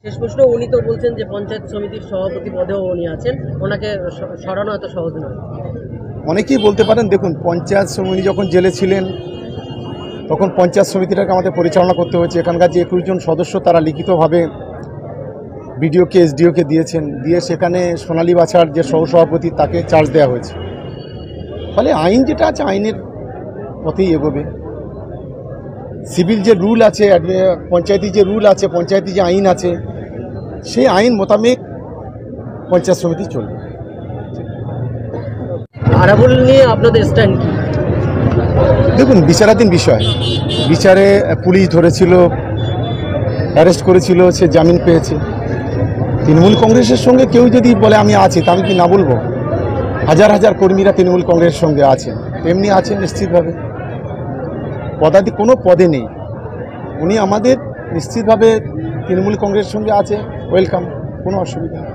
শেষ প্রশ্ন, উনি তো বলছেন যে পঞ্চায়েত সমিতির সভাপতি পদেও উনি আছেন, ওনাকে সরানো এত সহজ নয়। অনেকেই বলতে পারেন, দেখুন পঞ্চায়েত সমিতি যখন জেলে ছিলেন তখন পঞ্চায়েত সমিতিটাকে আমাদের পরিচালনা করতে হয়েছে। এখানকার যে 21 জন সদস্য তারা লিখিতভাবে বিডিওকে এসডিওকে দিয়েছেন, দিয়ে সেখানে সোনালী বাছার যে সহসভাপতি তাকে চার্জ দেওয়া হয়েছে। ফলে আইন যেটা আছে আইনের পথেই এগোবে। সিভিল যে রুল আছে, পঞ্চায়েতি যে রুল আছে, পঞ্চায়েতি যে আইন আছে, সেই আইন মোতাবেক পঞ্চায়েত সমিতি চলবে। আরাবুল নিয়ে আপনাদের স্ট্যান্ড কি? দেখুন, বিচারাধীন বিষয়। বিচারে পুলিশ ধরেছিল, অ্যারেস্ট করেছিল, সে জামিন পেয়েছে। তৃণমূল কংগ্রেসের সঙ্গে কেউ যদি বলে আমি আছি, তা আমি কি না বলবো? হাজার হাজার কর্মীরা তৃণমূল কংগ্রেসের সঙ্গে আছেন, তেমনি আছেন নিশ্চিতভাবে। পদাধিক কোনো পদে নেই, উনি আমাদের নিশ্চিতভাবে তৃণমূল কংগ্রেসের সঙ্গে আছে, ওয়েলকাম, কোনো অসুবিধা নেই।